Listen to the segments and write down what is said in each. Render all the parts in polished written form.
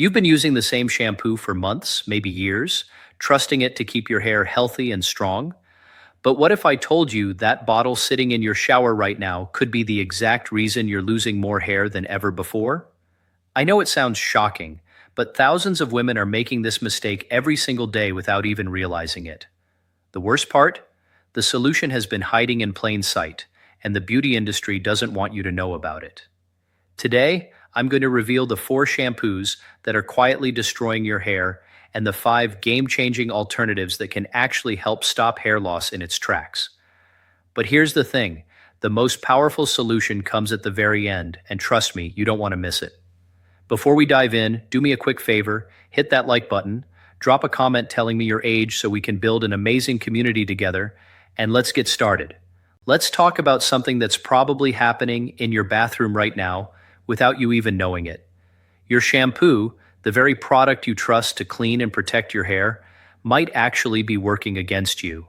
You've been using the same shampoo for months, maybe years, trusting it to keep your hair healthy and strong. But what if I told you that bottle sitting in your shower right now could be the exact reason you're losing more hair than ever before? I know it sounds shocking, but thousands of women are making this mistake every single day without even realizing it. The worst part? The solution has been hiding in plain sight, and the beauty industry doesn't want you to know about it. Today, I'm going to reveal the 4 shampoos that are quietly destroying your hair and the 5 game-changing alternatives that can actually help stop hair loss in its tracks. But here's the thing, the most powerful solution comes at the very end, and trust me, you don't want to miss it. Before we dive in, do me a quick favor, hit that like button, drop a comment telling me your age so we can build an amazing community together, and let's get started. Let's talk about something that's probably happening in your bathroom right now without you even knowing it. Your shampoo, the very product you trust to clean and protect your hair, might actually be working against you.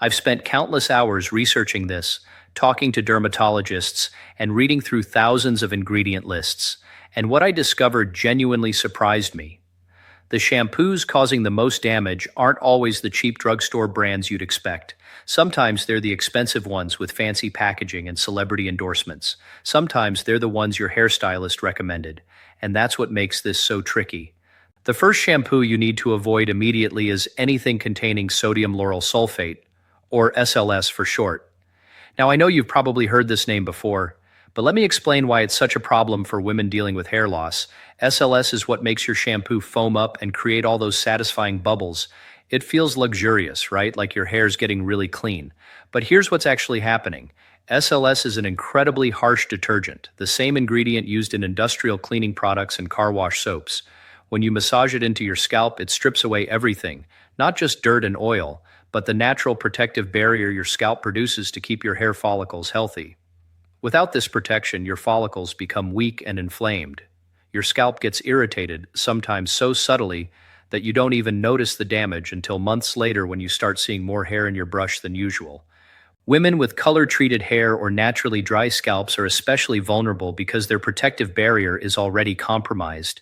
I've spent countless hours researching this, talking to dermatologists, and reading through thousands of ingredient lists, and what I discovered genuinely surprised me. The shampoos causing the most damage aren't always the cheap drugstore brands you'd expect. Sometimes they're the expensive ones with fancy packaging and celebrity endorsements. Sometimes they're the ones your hairstylist recommended, and that's what makes this so tricky. The first shampoo you need to avoid immediately is anything containing sodium lauryl sulfate, or SLS for short. Now, I know you've probably heard this name before, but let me explain why it's such a problem for women dealing with hair loss. SLS is what makes your shampoo foam up and create all those satisfying bubbles. It feels luxurious, right? Like your hair's getting really clean. But here's what's actually happening. SLS is an incredibly harsh detergent, the same ingredient used in industrial cleaning products and car wash soaps. When you massage it into your scalp, it strips away everything, not just dirt and oil, but the natural protective barrier your scalp produces to keep your hair follicles healthy. Without this protection, your follicles become weak and inflamed. Your scalp gets irritated, sometimes so subtly that you don't even notice the damage until months later when you start seeing more hair in your brush than usual. Women with color-treated hair or naturally dry scalps are especially vulnerable because their protective barrier is already compromised.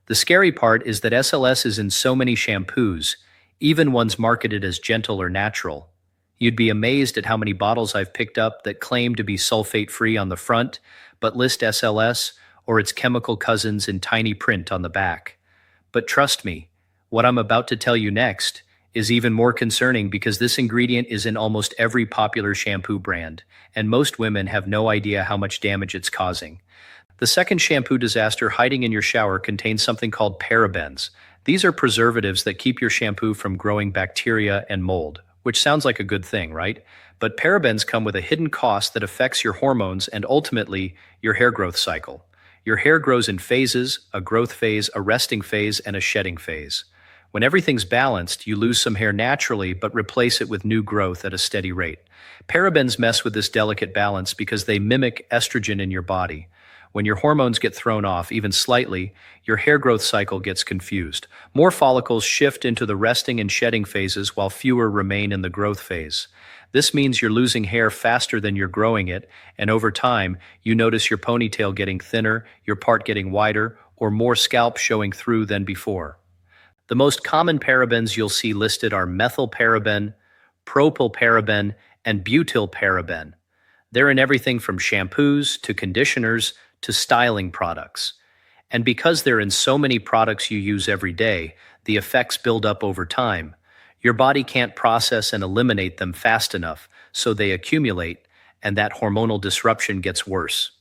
The scary part is that SLS is in so many shampoos, even ones marketed as gentle or natural. You'd be amazed at how many bottles I've picked up that claim to be sulfate-free on the front, but list SLS or its chemical cousins in tiny print on the back. But trust me, what I'm about to tell you next is even more concerning because this ingredient is in almost every popular shampoo brand, and most women have no idea how much damage it's causing. The second shampoo disaster hiding in your shower contains something called parabens. These are preservatives that keep your shampoo from growing bacteria and mold, which sounds like a good thing, right? But parabens come with a hidden cost that affects your hormones and ultimately your hair growth cycle. Your hair grows in phases, a growth phase, a resting phase, and a shedding phase. When everything's balanced, you lose some hair naturally but replace it with new growth at a steady rate. Parabens mess with this delicate balance because they mimic estrogen in your body. When your hormones get thrown off, even slightly, your hair growth cycle gets confused. More follicles shift into the resting and shedding phases while fewer remain in the growth phase. This means you're losing hair faster than you're growing it, and over time, you notice your ponytail getting thinner, your part getting wider, or more scalp showing through than before. The most common parabens you'll see listed are methylparaben, propylparaben, and butylparaben. They're in everything from shampoos to conditioners to styling products. And because they're in so many products you use every day, the effects build up over time. Your body can't process and eliminate them fast enough, so they accumulate, and that hormonal disruption gets worse.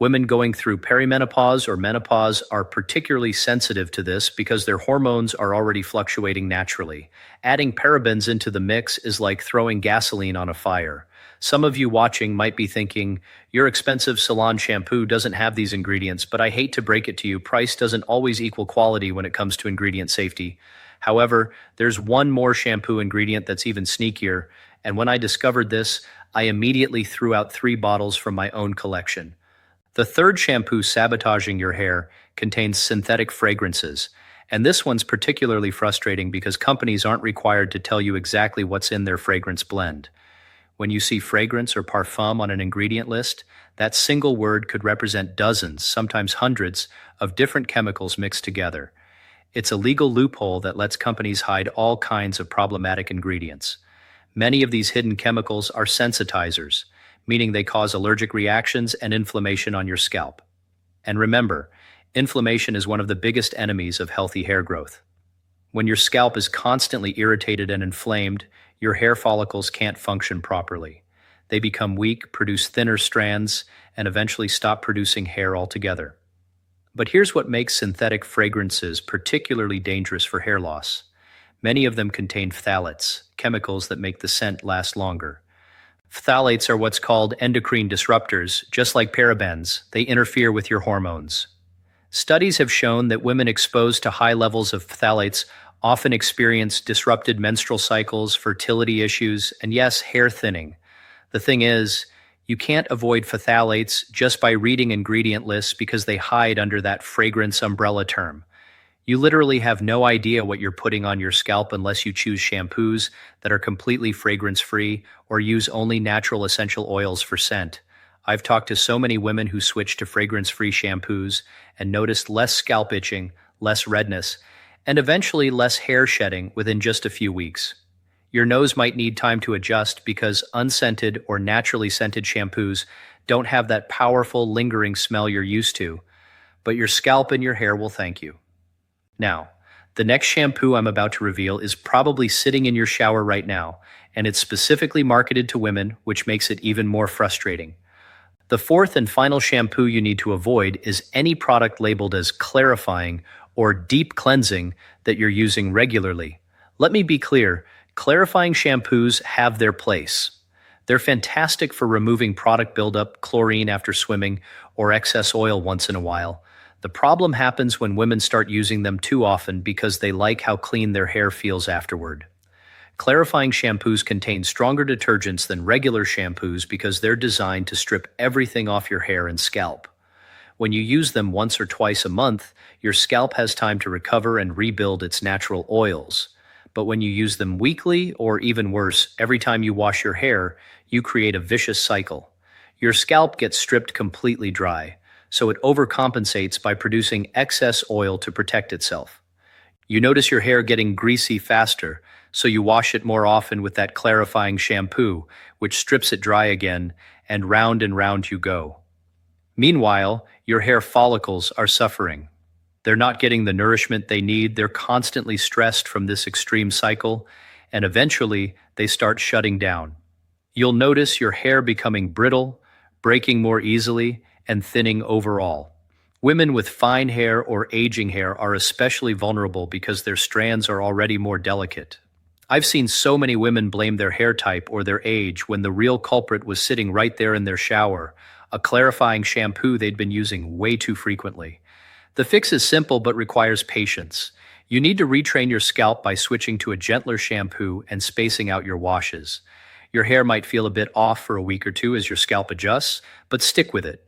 Women going through perimenopause or menopause are particularly sensitive to this because their hormones are already fluctuating naturally. Adding parabens into the mix is like throwing gasoline on a fire. Some of you watching might be thinking, your expensive salon shampoo doesn't have these ingredients, but I hate to break it to you, price doesn't always equal quality when it comes to ingredient safety. However, there's one more shampoo ingredient that's even sneakier, and when I discovered this, I immediately threw out 3 bottles from my own collection. The third shampoo sabotaging your hair contains synthetic fragrances, and this one's particularly frustrating because companies aren't required to tell you exactly what's in their fragrance blend. When you see fragrance or parfum on an ingredient list, that single word could represent dozens, sometimes hundreds, of different chemicals mixed together. It's a legal loophole that lets companies hide all kinds of problematic ingredients. Many of these hidden chemicals are sensitizers, meaning they cause allergic reactions and inflammation on your scalp. And remember, inflammation is one of the biggest enemies of healthy hair growth. When your scalp is constantly irritated and inflamed, your hair follicles can't function properly. They become weak, produce thinner strands, and eventually stop producing hair altogether. But here's what makes synthetic fragrances particularly dangerous for hair loss. Many of them contain phthalates, chemicals that make the scent last longer. Phthalates are what's called endocrine disruptors, just like parabens. They interfere with your hormones. Studies have shown that women exposed to high levels of phthalates often experience disrupted menstrual cycles, fertility issues, and yes, hair thinning. The thing is, you can't avoid phthalates just by reading ingredient lists because they hide under that fragrance umbrella term. You literally have no idea what you're putting on your scalp unless you choose shampoos that are completely fragrance-free or use only natural essential oils for scent. I've talked to so many women who switched to fragrance-free shampoos and noticed less scalp itching, less redness, and eventually less hair shedding within just a few weeks. Your nose might need time to adjust because unscented or naturally scented shampoos don't have that powerful, lingering smell you're used to, but your scalp and your hair will thank you. Now, the next shampoo I'm about to reveal is probably sitting in your shower right now, and it's specifically marketed to women, which makes it even more frustrating. The fourth and final shampoo you need to avoid is any product labeled as clarifying or deep cleansing that you're using regularly. Let me be clear, clarifying shampoos have their place. They're fantastic for removing product buildup, chlorine after swimming, or excess oil once in a while. The problem happens when women start using them too often because they like how clean their hair feels afterward. Clarifying shampoos contain stronger detergents than regular shampoos because they're designed to strip everything off your hair and scalp. When you use them once or twice a month, your scalp has time to recover and rebuild its natural oils. But when you use them weekly, or even worse, every time you wash your hair, you create a vicious cycle. Your scalp gets stripped completely dry, so it overcompensates by producing excess oil to protect itself. You notice your hair getting greasy faster, so you wash it more often with that clarifying shampoo, which strips it dry again, and round you go. Meanwhile, your hair follicles are suffering. They're not getting the nourishment they need, they're constantly stressed from this extreme cycle, and eventually they start shutting down. You'll notice your hair becoming brittle, breaking more easily, and thinning overall. Women with fine hair or aging hair are especially vulnerable because their strands are already more delicate. I've seen so many women blame their hair type or their age when the real culprit was sitting right there in their shower, a clarifying shampoo they'd been using way too frequently. The fix is simple but requires patience. You need to retrain your scalp by switching to a gentler shampoo and spacing out your washes. Your hair might feel a bit off for a week or two as your scalp adjusts, but stick with it.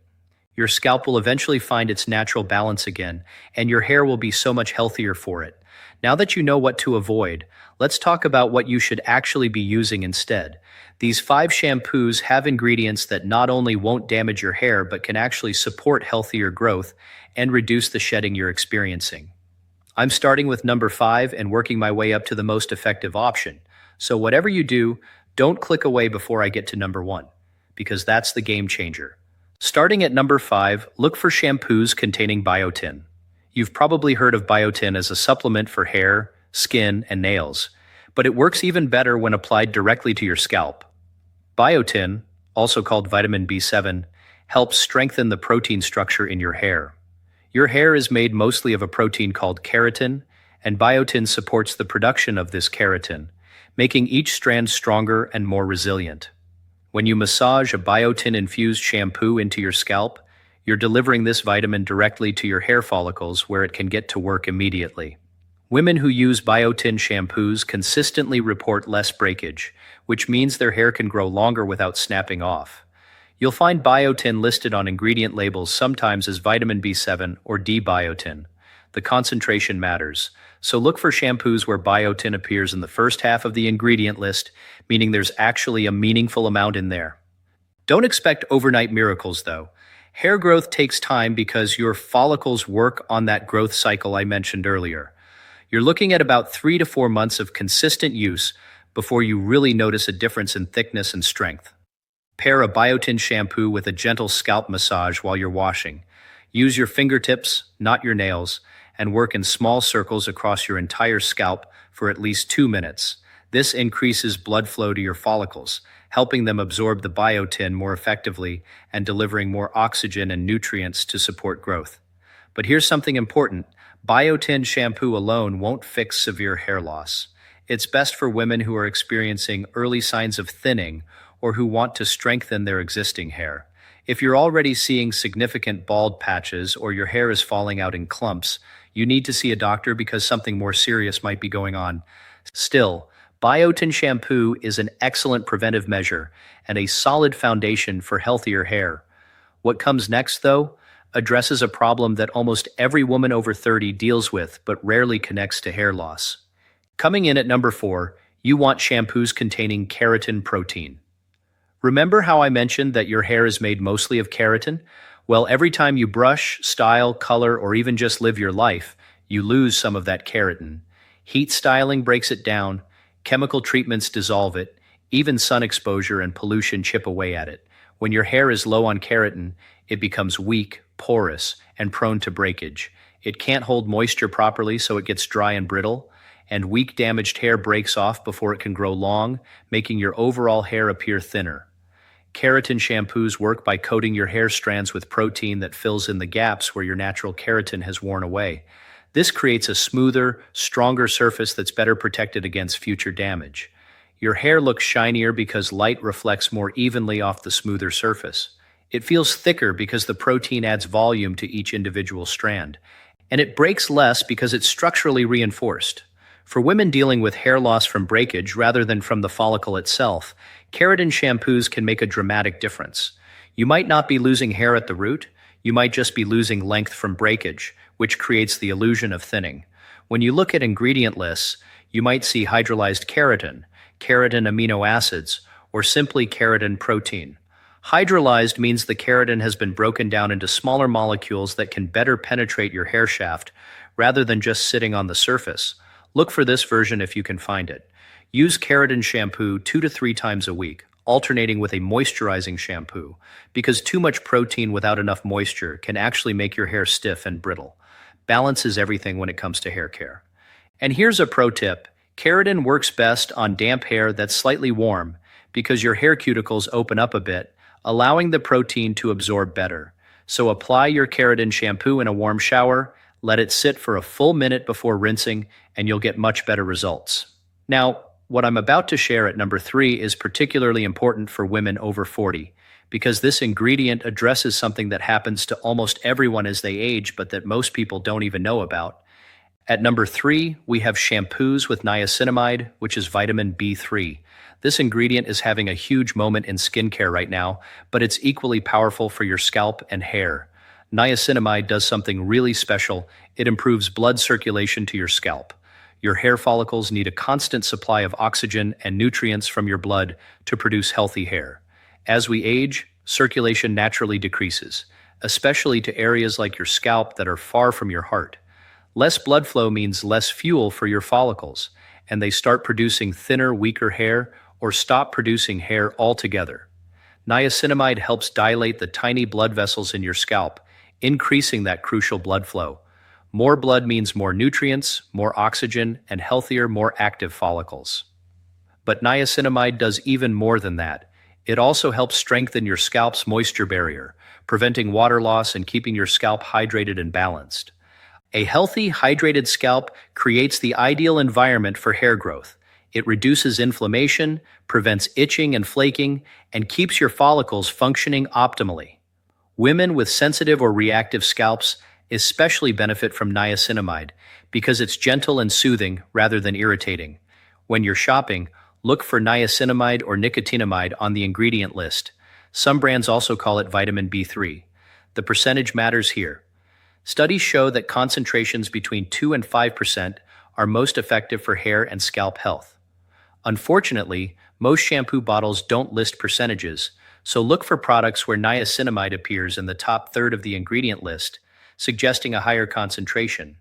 Your scalp will eventually find its natural balance again, and your hair will be so much healthier for it. Now that you know what to avoid, let's talk about what you should actually be using instead. These 5 shampoos have ingredients that not only won't damage your hair, but can actually support healthier growth and reduce the shedding you're experiencing. I'm starting with number 5 and working my way up to the most effective option. So whatever you do, don't click away before I get to number 1, because that's the game changer. Starting at number 5, look for shampoos containing biotin. You've probably heard of biotin as a supplement for hair, skin, and nails, but it works even better when applied directly to your scalp. Biotin, also called vitamin B7, helps strengthen the protein structure in your hair. Your hair is made mostly of a protein called keratin, and biotin supports the production of this keratin, making each strand stronger and more resilient. When you massage a biotin-infused shampoo into your scalp, you're delivering this vitamin directly to your hair follicles where it can get to work immediately. Women who use biotin shampoos consistently report less breakage, which means their hair can grow longer without snapping off. You'll find biotin listed on ingredient labels sometimes as vitamin B7 or D-biotin. The concentration matters. So look for shampoos where biotin appears in the first half of the ingredient list, meaning there's actually a meaningful amount in there. Don't expect overnight miracles, though. Hair growth takes time because your follicles work on that growth cycle I mentioned earlier. You're looking at about 3 to 4 months of consistent use before you really notice a difference in thickness and strength. Pair a biotin shampoo with a gentle scalp massage while you're washing. Use your fingertips, not your nails, and work in small circles across your entire scalp for at least 2 minutes. This increases blood flow to your follicles, helping them absorb the biotin more effectively and delivering more oxygen and nutrients to support growth. But here's something important. Biotin shampoo alone won't fix severe hair loss. It's best for women who are experiencing early signs of thinning or who want to strengthen their existing hair. If you're already seeing significant bald patches or your hair is falling out in clumps, you need to see a doctor because something more serious might be going on. Still, biotin shampoo is an excellent preventive measure and a solid foundation for healthier hair. What comes next, though, addresses a problem that almost every woman over 30 deals with but rarely connects to hair loss. Coming in at number 4, you want shampoos containing keratin protein. Remember how I mentioned that your hair is made mostly of keratin? Well, every time you brush, style, color, or even just live your life, you lose some of that keratin. Heat styling breaks it down, chemical treatments dissolve it, even sun exposure and pollution chip away at it. When your hair is low on keratin, it becomes weak, porous, and prone to breakage. It can't hold moisture properly, so it gets dry and brittle, and weak, damaged hair breaks off before it can grow long, making your overall hair appear thinner. Keratin shampoos work by coating your hair strands with protein that fills in the gaps where your natural keratin has worn away. This creates a smoother, stronger surface that's better protected against future damage. Your hair looks shinier because light reflects more evenly off the smoother surface. It feels thicker because the protein adds volume to each individual strand. And it breaks less because it's structurally reinforced. For women dealing with hair loss from breakage rather than from the follicle itself, keratin shampoos can make a dramatic difference. You might not be losing hair at the root, you might just be losing length from breakage, which creates the illusion of thinning. When you look at ingredient lists, you might see hydrolyzed keratin, keratin amino acids, or simply keratin protein. Hydrolyzed means the keratin has been broken down into smaller molecules that can better penetrate your hair shaft rather than just sitting on the surface. Look for this version if you can find it. Use keratin shampoo 2 to 3 times a week, alternating with a moisturizing shampoo, because too much protein without enough moisture can actually make your hair stiff and brittle. Balance is everything when it comes to hair care. And here's a pro tip. Keratin works best on damp hair that's slightly warm because your hair cuticles open up a bit, allowing the protein to absorb better. So apply your keratin shampoo in a warm shower, let it sit for a full minute before rinsing, and you'll get much better results. Now, what I'm about to share at number 3 is particularly important for women over 40, because this ingredient addresses something that happens to almost everyone as they age, but that most people don't even know about. At number 3, we have shampoos with niacinamide, which is vitamin B3. This ingredient is having a huge moment in skincare right now, but it's equally powerful for your scalp and hair. Niacinamide does something really special. It improves blood circulation to your scalp. Your hair follicles need a constant supply of oxygen and nutrients from your blood to produce healthy hair. As we age, circulation naturally decreases, especially to areas like your scalp that are far from your heart. Less blood flow means less fuel for your follicles, and they start producing thinner, weaker hair or stop producing hair altogether. Niacinamide helps dilate the tiny blood vessels in your scalp, increasing that crucial blood flow. More blood means more nutrients, more oxygen, and healthier, more active follicles. But niacinamide does even more than that. It also helps strengthen your scalp's moisture barrier, preventing water loss and keeping your scalp hydrated and balanced. A healthy, hydrated scalp creates the ideal environment for hair growth. It reduces inflammation, prevents itching and flaking, and keeps your follicles functioning optimally. Women with sensitive or reactive scalps especially benefit from niacinamide because it's gentle and soothing rather than irritating. When you're shopping, look for niacinamide or nicotinamide on the ingredient list. Some brands also call it vitamin B3. The percentage matters here. Studies show that concentrations between 2 and 5% are most effective for hair and scalp health. Unfortunately, most shampoo bottles don't list percentages, so look for products where niacinamide appears in the top third of the ingredient list, suggesting a higher concentration.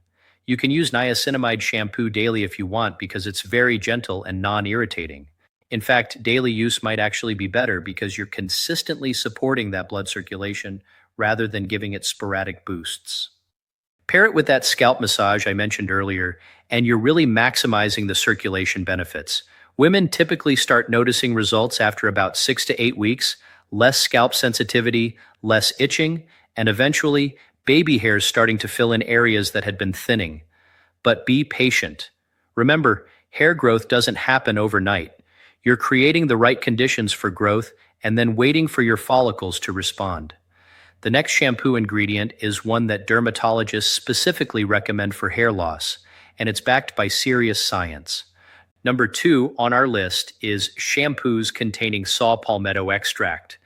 You can use niacinamide shampoo daily if you want because it's very gentle and non-irritating. In fact, daily use might actually be better because you're consistently supporting that blood circulation rather than giving it sporadic boosts. Pair it with that scalp massage I mentioned earlier, and you're really maximizing the circulation benefits. Women typically start noticing results after about 6 to 8 weeks, less scalp sensitivity, less itching, and eventually, baby hairs starting to fill in areas that had been thinning. But be patient. Remember, hair growth doesn't happen overnight. You're creating the right conditions for growth and then waiting for your follicles to respond. The next shampoo ingredient is one that dermatologists specifically recommend for hair loss, and it's backed by serious science. Number 2 on our list is shampoos containing saw palmetto extract.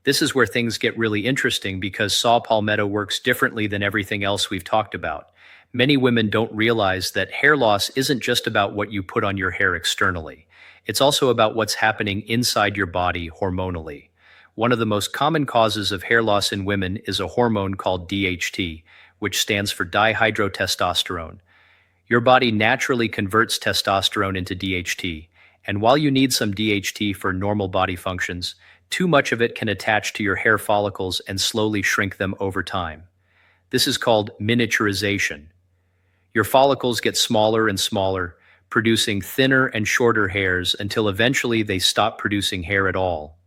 This is where things get really interesting because saw palmetto works differently than everything else we've talked about. Many women don't realize that hair loss isn't just about what you put on your hair externally. It's also about what's happening inside your body hormonally. One of the most common causes of hair loss in women is a hormone called DHT, which stands for dihydrotestosterone. Your body naturally converts testosterone into DHT, and while you need some DHT for normal body functions, too much of it can attach to your hair follicles and slowly shrink them over time. This is called miniaturization. Your follicles get smaller and smaller, producing thinner and shorter hairs until eventually they stop producing hair at all.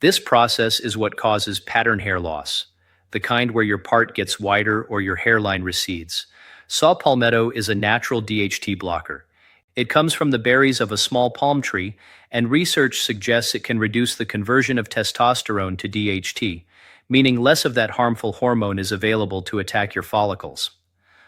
This process is what causes pattern hair loss, the kind where your part gets wider or your hairline recedes. Saw palmetto is a natural DHT blocker. It comes from the berries of a small palm tree, and research suggests it can reduce the conversion of testosterone to DHT, meaning less of that harmful hormone is available to attack your follicles.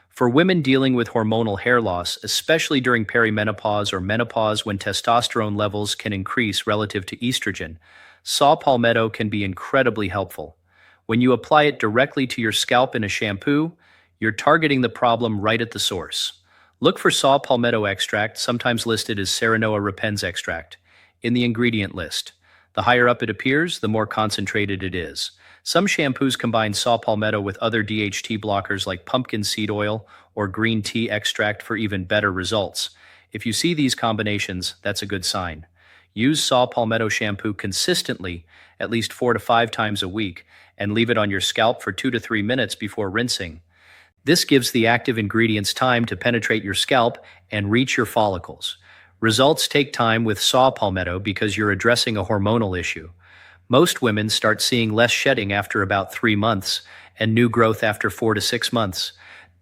For women dealing with hormonal hair loss, especially during perimenopause or menopause when testosterone levels can increase relative to estrogen, saw palmetto can be incredibly helpful. When you apply it directly to your scalp in a shampoo, you're targeting the problem right at the source. Look for saw palmetto extract, sometimes listed as Serenoa repens extract, in the ingredient list. The higher up it appears, the more concentrated it is. Some shampoos combine saw palmetto with other DHT blockers like pumpkin seed oil or green tea extract for even better results. If you see these combinations, that's a good sign. Use saw palmetto shampoo consistently, at least 4 to 5 times a week, and leave it on your scalp for 2 to 3 minutes before rinsing. This gives the active ingredients time to penetrate your scalp and reach your follicles. Results take time with saw palmetto because you're addressing a hormonal issue. Most women start seeing less shedding after about 3 months and new growth after 4 to 6 months.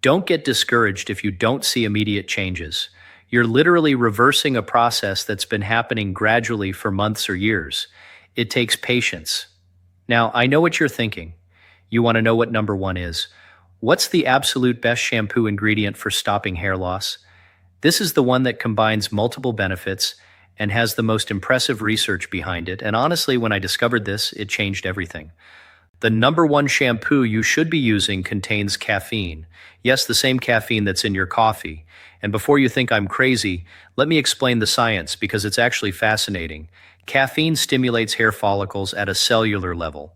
Don't get discouraged if you don't see immediate changes. You're literally reversing a process that's been happening gradually for months or years. It takes patience. Now, I know what you're thinking. You want to know what number 1 is. What's the absolute best shampoo ingredient for stopping hair loss? This is the one that combines multiple benefits and has the most impressive research behind it. And honestly, when I discovered this, it changed everything. The number 1 shampoo you should be using contains caffeine. Yes, the same caffeine that's in your coffee. And before you think I'm crazy, let me explain the science because it's actually fascinating. Caffeine stimulates hair follicles at a cellular level.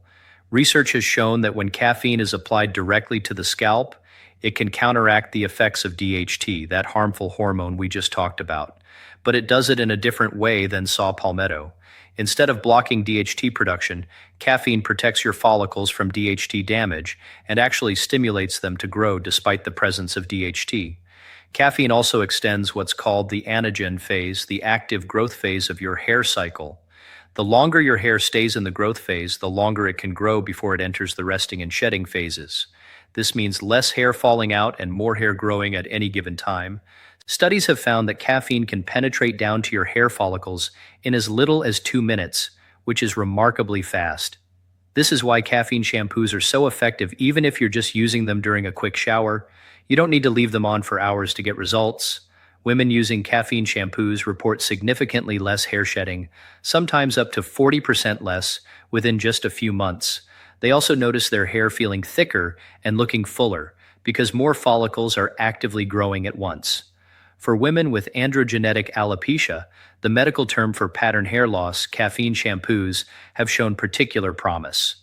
Research has shown that when caffeine is applied directly to the scalp, it can counteract the effects of DHT, that harmful hormone we just talked about. But it does it in a different way than saw palmetto. Instead of blocking DHT production, caffeine protects your follicles from DHT damage and actually stimulates them to grow despite the presence of DHT. Caffeine also extends what's called the anagen phase, the active growth phase of your hair cycle. The longer your hair stays in the growth phase, the longer it can grow before it enters the resting and shedding phases. This means less hair falling out and more hair growing at any given time. Studies have found that caffeine can penetrate down to your hair follicles in as little as 2 minutes, which is remarkably fast. This is why caffeine shampoos are so effective even if you're just using them during a quick shower. You don't need to leave them on for hours to get results. Women using caffeine shampoos report significantly less hair shedding, sometimes up to 40% less, within just a few months. They also notice their hair feeling thicker and looking fuller, because more follicles are actively growing at once. For women with androgenetic alopecia, the medical term for pattern hair loss, caffeine shampoos, have shown particular promise.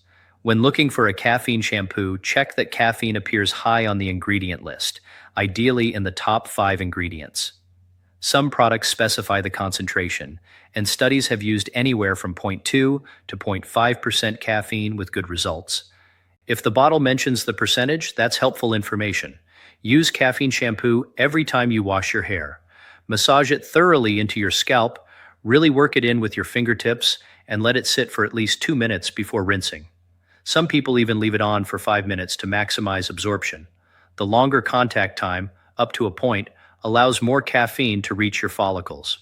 When looking for a caffeine shampoo, check that caffeine appears high on the ingredient list, ideally in the top 5 ingredients. Some products specify the concentration, and studies have used anywhere from 0.2 to 0.5% caffeine with good results. If the bottle mentions the percentage, that's helpful information. Use caffeine shampoo every time you wash your hair. Massage it thoroughly into your scalp, really work it in with your fingertips, and let it sit for at least 2 minutes before rinsing. Some people even leave it on for 5 minutes to maximize absorption. The longer contact time, up to a point, allows more caffeine to reach your follicles.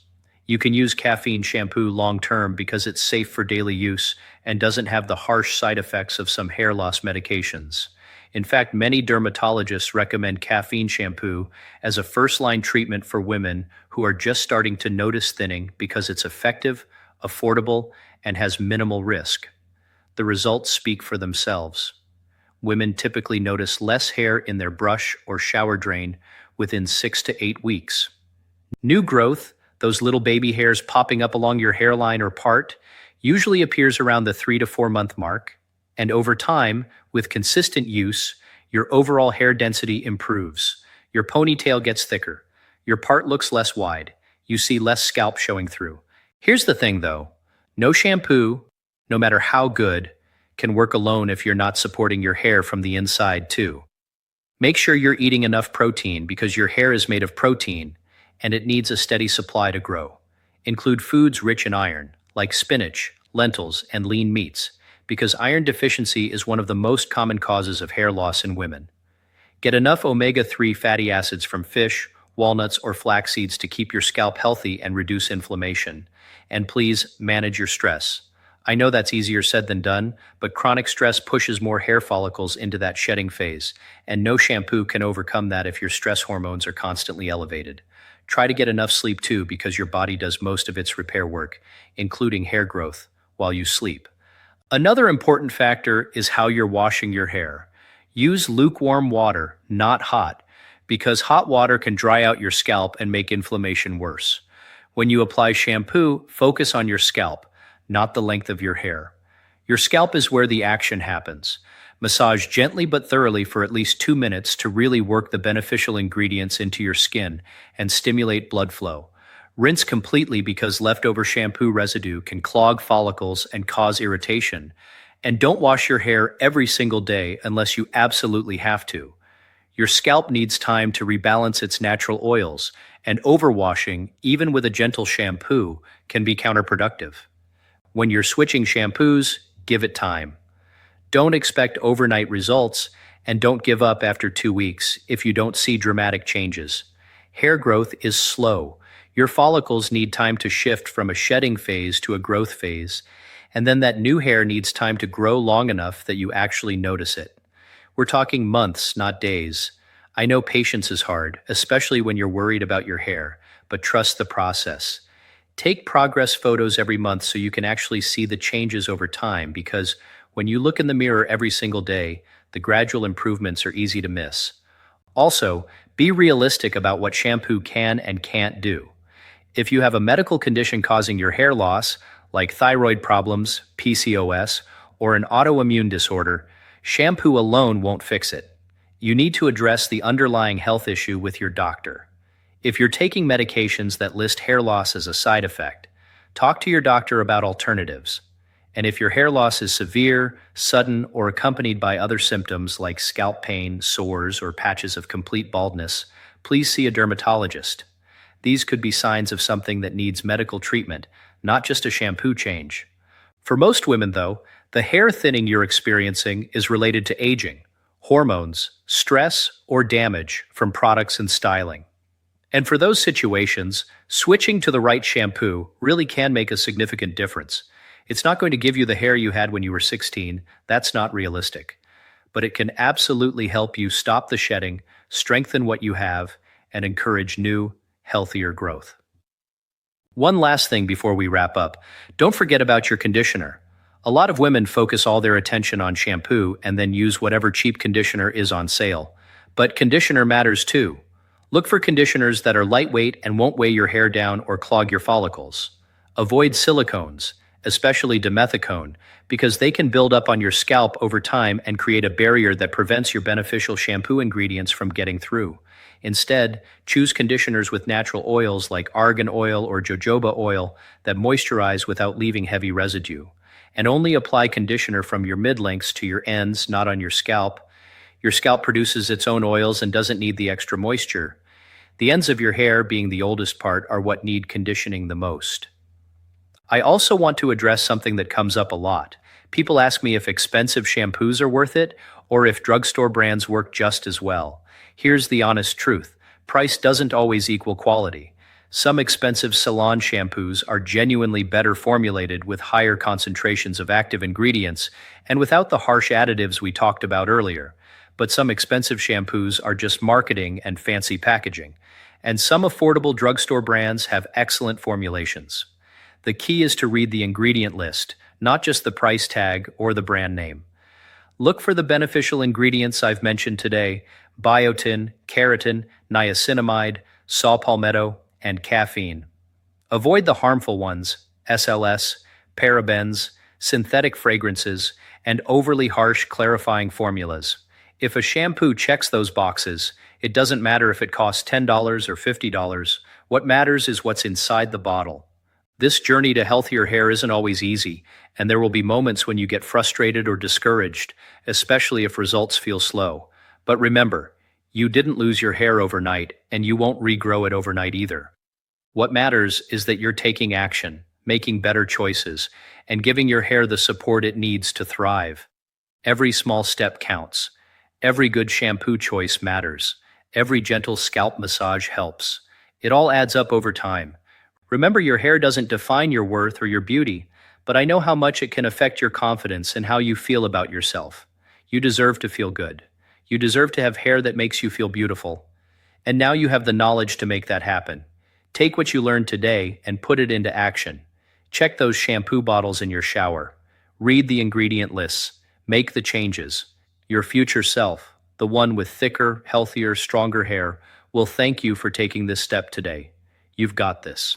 You can use caffeine shampoo long-term because it's safe for daily use and doesn't have the harsh side effects of some hair loss medications. In fact, many dermatologists recommend caffeine shampoo as a first-line treatment for women who are just starting to notice thinning because it's effective, affordable, and has minimal risk. The results speak for themselves. Women typically notice less hair in their brush or shower drain within 6 to 8 weeks. New growth, those little baby hairs popping up along your hairline or part, usually appears around the 3 to 4 month mark, and over time, with consistent use, your overall hair density improves. Your ponytail gets thicker. Your part looks less wide. You see less scalp showing through. Here's the thing though, no shampoo, no matter how good, can work alone if you're not supporting your hair from the inside too. Make sure you're eating enough protein because your hair is made of protein and it needs a steady supply to grow. Include foods rich in iron, like spinach, lentils, and lean meats, because iron deficiency is one of the most common causes of hair loss in women. Get enough omega-3 fatty acids from fish, walnuts, or flax seeds to keep your scalp healthy and reduce inflammation. And please manage your stress. I know that's easier said than done, but chronic stress pushes more hair follicles into that shedding phase, and no shampoo can overcome that if your stress hormones are constantly elevated. Try to get enough sleep too, because your body does most of its repair work, including hair growth, while you sleep. Another important factor is how you're washing your hair. Use lukewarm water, not hot, because hot water can dry out your scalp and make inflammation worse. When you apply shampoo, focus on your scalp, not the length of your hair. Your scalp is where the action happens. Massage gently but thoroughly for at least 2 minutes to really work the beneficial ingredients into your skin and stimulate blood flow. Rinse completely because leftover shampoo residue can clog follicles and cause irritation. And don't wash your hair every single day unless you absolutely have to. Your scalp needs time to rebalance its natural oils, and overwashing, even with a gentle shampoo, can be counterproductive. When you're switching shampoos, give it time. Don't expect overnight results, and don't give up after 2 weeks if you don't see dramatic changes. Hair growth is slow. Your follicles need time to shift from a shedding phase to a growth phase, and then that new hair needs time to grow long enough that you actually notice it. We're talking months, not days. I know patience is hard, especially when you're worried about your hair, but trust the process. Take progress photos every month so you can actually see the changes over time, because when you look in the mirror every single day, the gradual improvements are easy to miss. Also, be realistic about what shampoo can and can't do. If you have a medical condition causing your hair loss, like thyroid problems, PCOS, or an autoimmune disorder, shampoo alone won't fix it. You need to address the underlying health issue with your doctor. If you're taking medications that list hair loss as a side effect, talk to your doctor about alternatives. And if your hair loss is severe, sudden, or accompanied by other symptoms like scalp pain, sores, or patches of complete baldness, please see a dermatologist. These could be signs of something that needs medical treatment, not just a shampoo change. For most women, though, the hair thinning you're experiencing is related to aging, hormones, stress, or damage from products and styling. And for those situations, switching to the right shampoo really can make a significant difference. It's not going to give you the hair you had when you were 16, that's not realistic. But it can absolutely help you stop the shedding, strengthen what you have, and encourage new, healthier growth. One last thing before we wrap up, don't forget about your conditioner. A lot of women focus all their attention on shampoo and then use whatever cheap conditioner is on sale. But conditioner matters too. Look for conditioners that are lightweight and won't weigh your hair down or clog your follicles. Avoid silicones, especially dimethicone, because they can build up on your scalp over time and create a barrier that prevents your beneficial shampoo ingredients from getting through. Instead, choose conditioners with natural oils like argan oil or jojoba oil that moisturize without leaving heavy residue. And only apply conditioner from your mid-lengths to your ends, not on your scalp. Your scalp produces its own oils and doesn't need the extra moisture. The ends of your hair, being the oldest part, are what need conditioning the most. I also want to address something that comes up a lot. People ask me if expensive shampoos are worth it or if drugstore brands work just as well. Here's the honest truth. Price doesn't always equal quality. Some expensive salon shampoos are genuinely better formulated with higher concentrations of active ingredients and without the harsh additives we talked about earlier. But some expensive shampoos are just marketing and fancy packaging. And some affordable drugstore brands have excellent formulations. The key is to read the ingredient list, not just the price tag or the brand name. Look for the beneficial ingredients I've mentioned today: biotin, keratin, niacinamide, saw palmetto, and caffeine. Avoid the harmful ones: SLS, parabens, synthetic fragrances, and overly harsh clarifying formulas. If a shampoo checks those boxes, it doesn't matter if it costs $10 or $50. What matters is what's inside the bottle. This journey to healthier hair isn't always easy, and there will be moments when you get frustrated or discouraged, especially if results feel slow. But remember, you didn't lose your hair overnight, and you won't regrow it overnight either. What matters is that you're taking action, making better choices, and giving your hair the support it needs to thrive. Every small step counts. Every good shampoo choice matters. Every gentle scalp massage helps. It all adds up over time. Remember, your hair doesn't define your worth or your beauty, but I know how much it can affect your confidence and how you feel about yourself. You deserve to feel good. You deserve to have hair that makes you feel beautiful. And now you have the knowledge to make that happen. Take what you learned today and put it into action. Check those shampoo bottles in your shower. Read the ingredient lists. Make the changes. Your future self, the one with thicker, healthier, stronger hair, will thank you for taking this step today. You've got this.